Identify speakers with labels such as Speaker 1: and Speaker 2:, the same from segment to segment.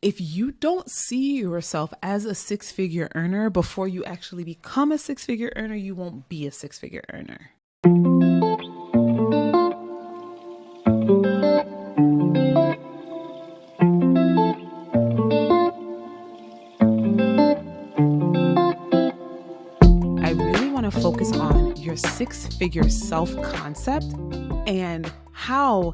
Speaker 1: If you don't see yourself as a six-figure earner before you actually become a six-figure earner, you won't be a six-figure earner. I really want to focus on your six-figure self-concept and how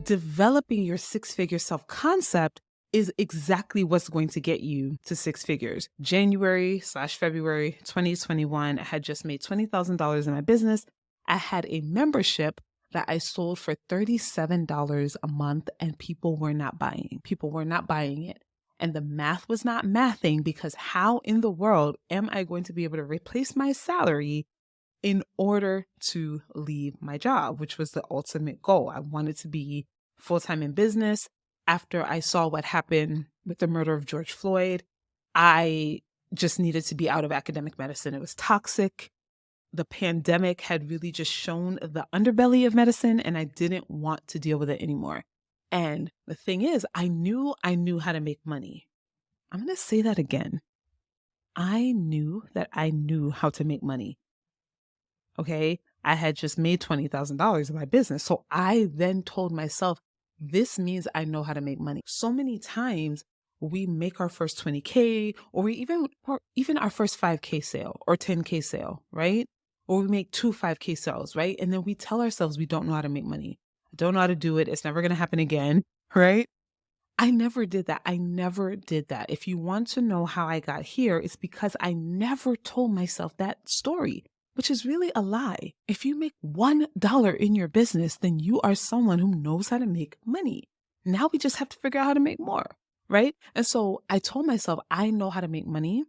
Speaker 1: developing your six-figure self-concept is exactly what's going to get you to six figures. January/February 2021, I had just made $20,000 in my business. I had a membership that I sold for $37 a month, and people were not buying. People were not buying it. And the math was not mathing, because how in the world am I going to be able to replace my salary in order to leave my job, which was the ultimate goal? I wanted to be full-time in business. After I saw what happened with the murder of George Floyd, I just needed to be out of academic medicine. It was toxic. The pandemic had really just shown the underbelly of medicine, and I didn't want to deal with it anymore. And the thing is, I knew how to make money. I'm going to say that again. I knew that I knew how to make money. Okay. I had just made $20,000 in my business. So I then told myself, this means I know how to make money. So many times we make our first 20K or even our first 5K sale or 10K sale, right? Or we make 2 5K sales, right? And then we tell ourselves we don't know how to make money. I don't know how to do it. It's never going to happen again, right? I never did that. I never did that. If you want to know how I got here, it's because I never told myself that story, which is really a lie. If you make $1 in your business, then you are someone who knows how to make money. Now we just have to figure out how to make more, right? And so I told myself, I know how to make money.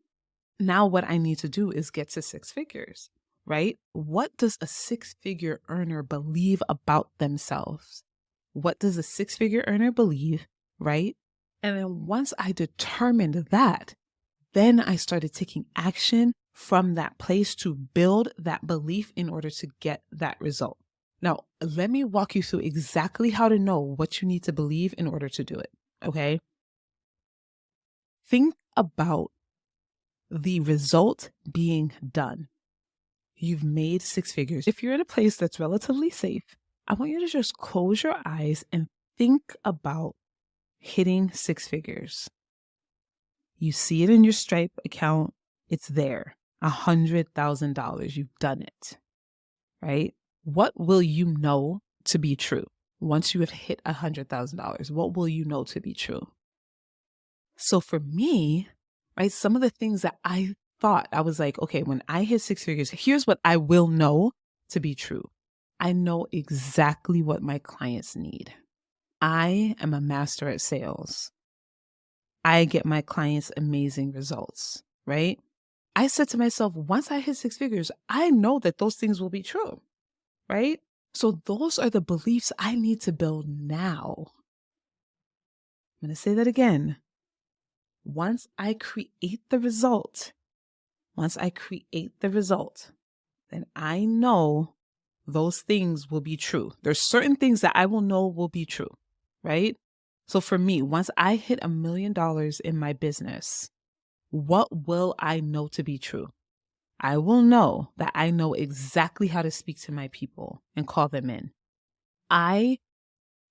Speaker 1: Now what I need to do is get to six figures, right? What does a six-figure earner believe about themselves? What does a six-figure earner believe, right? And then once I determined that, then I started taking action from that place to build that belief in order to get that result. Now, let me walk you through exactly how to know what you need to believe in order to do it, okay? Think about the result being done. You've made six figures. If you're in a place that's relatively safe, I want you to just close your eyes and think about hitting six figures. You see it in your Stripe account. It's there. $100,000. You've done it, right? What will you know to be true once you have hit $100,000? What will you know to be true? So for me, right, some of the things that I thought, I was like, okay, when I hit six figures, here's what I will know to be true. I know exactly what my clients need. I am a master at sales. I get my clients amazing results, right? I said to myself, once I hit six figures, I know that those things will be true, right? So those are the beliefs I need to build now. I'm going to say that again. Once I create the result, then I know those things will be true. There's certain things that I will know will be true, right? So for me, once I hit $1 million in my business, what will I know to be true? I will know that I know exactly how to speak to my people and call them in. I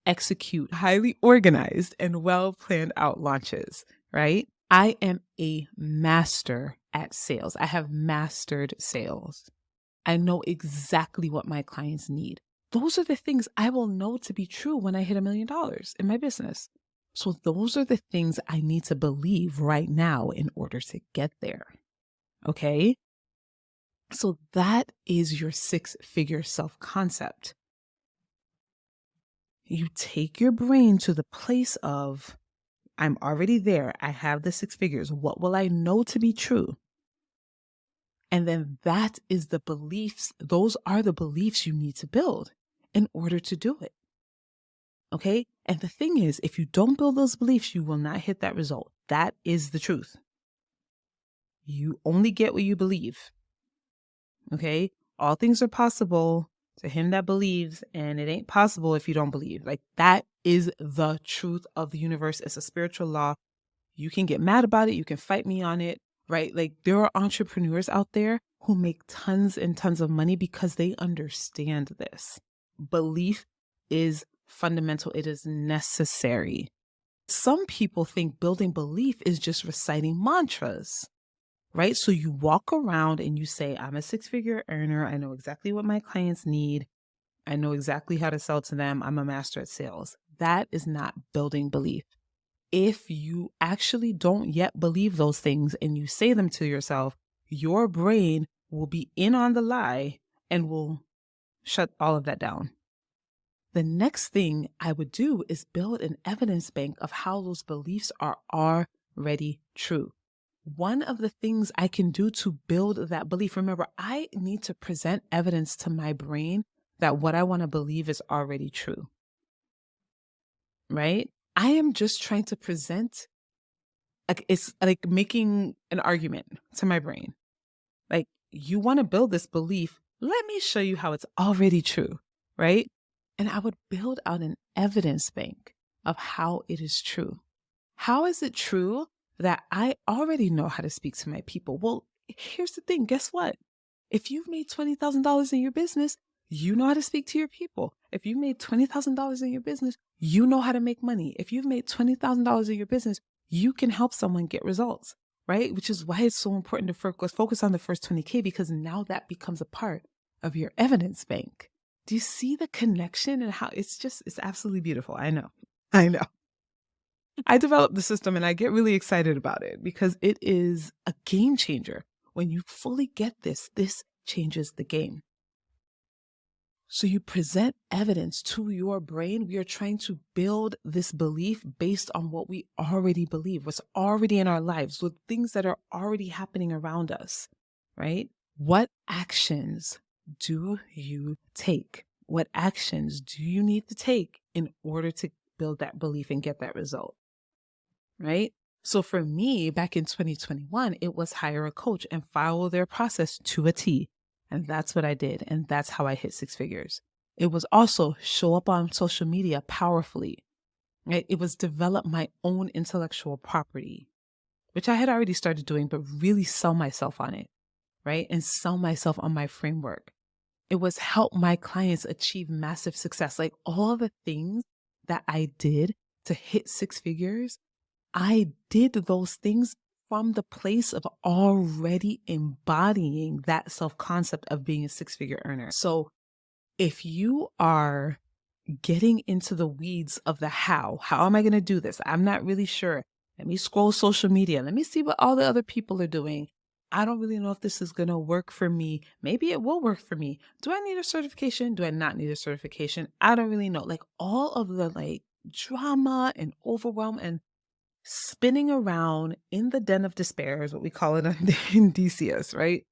Speaker 1: execute highly organized and well-planned out launches, right? I am a master at sales. I have mastered sales. I know exactly what my clients need. Those are the things I will know to be true when I hit $1 million in my business. So those are the things I need to believe right now in order to get there. Okay? So that is your six-figure self-concept. You take your brain to the place of, I'm already there. I have the six figures. What will I know to be true? And then that is the beliefs. Those are the beliefs you need to build in order to do it. Okay? And the thing is, if you don't build those beliefs, you will not hit that result. That is the truth. You only get what you believe. Okay? All things are possible to him that believes, and it ain't possible if you don't believe. Like, that is the truth of the universe. It's a spiritual law. You can get mad about it. You can fight me on it, right? Like there are entrepreneurs out there who make tons and tons of money because they understand this. Belief is fundamental. It is necessary. Some people think building belief is just reciting mantras, right? So you walk around and you say, I'm a six-figure earner. I know exactly what my clients need. I know exactly how to sell to them. I'm a master at sales. That is not building belief. If you actually don't yet believe those things and you say them to yourself, your brain will be in on the lie and will shut all of that down. The next thing I would do is build an evidence bank of how those beliefs are already true. One of the things I can do to build that belief, remember, I need to present evidence to my brain that what I want to believe is already true, right? I am just trying to present, like it's like making an argument to my brain. Like, you want to build this belief. Let me show you how it's already true, right? And I would build out an evidence bank of how it is true. How is it true that I already know how to speak to my people? Well, here's the thing. Guess what? If you've made $20,000 in your business, you know how to speak to your people. If you made $20,000 in your business, you know how to make money. If you've made $20,000 in your business, you can help someone get results, right? Which is why it's so important to focus on the first 20K, because now that becomes a part of your evidence bank. Do you see the connection and how it's absolutely beautiful? I know. I developed the system and I get really excited about it because it is a game changer. When you fully get this changes the game. So you present evidence to your brain. We are trying to build this belief based on what we already believe, what's already in our lives, with things that are already happening around us, right? What actions do you take? What actions do you need to take in order to build that belief and get that result, right? So for me, back in 2021, it was hire a coach and follow their process to a T. And that's what I did. And that's how I hit six figures. It was also show up on social media powerfully, right? It was develop my own intellectual property, which I had already started doing, but really sell myself on it, right? And sell myself on my framework. It was help my clients achieve massive success. Like all the things that I did to hit six figures, I did those things from the place of already embodying that self-concept of being a six-figure earner. So if you are getting into the weeds of the how am I going to do this? I'm not really sure. Let me scroll social media. Let me see what all the other people are doing. I don't really know if this is going to work for me. Maybe it will work for me. Do I need a certification? Do I not need a certification? I don't really know. Like all of the drama and overwhelm and spinning around in the den of despair is what we call it in DCS, right?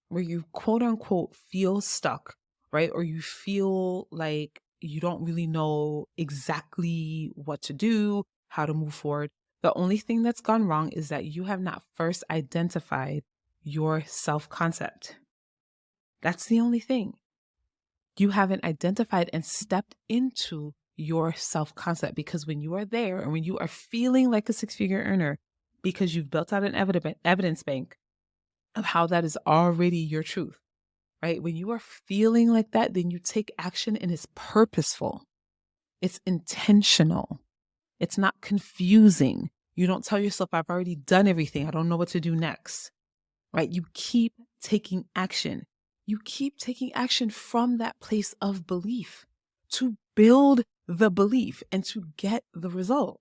Speaker 1: Where you quote unquote feel stuck, right? Or you feel like you don't really know exactly what to do, how to move forward. The only thing that's gone wrong is that you have not first identified your self-concept. That's the only thing. You haven't identified and stepped into your self-concept, because when you are there and when you are feeling like a six-figure earner, because you've built out an evidence bank of how that is already your truth, right? When you are feeling like that, then you take action and it's purposeful. It's intentional. It's not confusing. You don't tell yourself, I've already done everything. I don't know what to do next, right? You keep taking action. You keep taking action from that place of belief to build the belief and to get the result.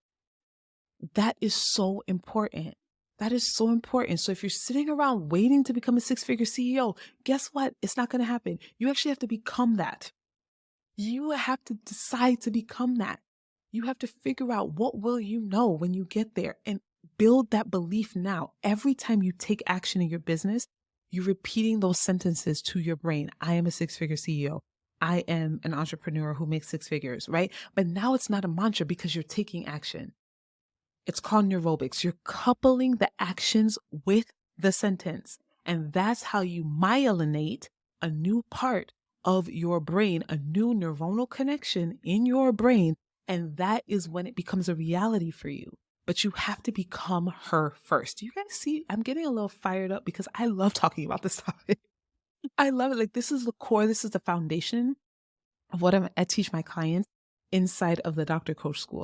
Speaker 1: That is so important. That is so important. So if you're sitting around waiting to become a six-figure CEO, guess what? It's not going to happen. You actually have to become that. You have to decide to become that. You have to figure out what will you know when you get there and build that belief now. Every time you take action in your business, you're repeating those sentences to your brain. I am a six-figure CEO. I am an entrepreneur who makes six figures, right? But now it's not a mantra because you're taking action. It's called neurobics. You're coupling the actions with the sentence. And that's how you myelinate a new part of your brain, a new neuronal connection in your brain. And that is when it becomes a reality for you. but you have to become her first. You guys see, I'm getting a little fired up because I love talking about this topic. I love it. Like, this is the core, this is the foundation of what I teach my clients inside of the Dr. Coach School.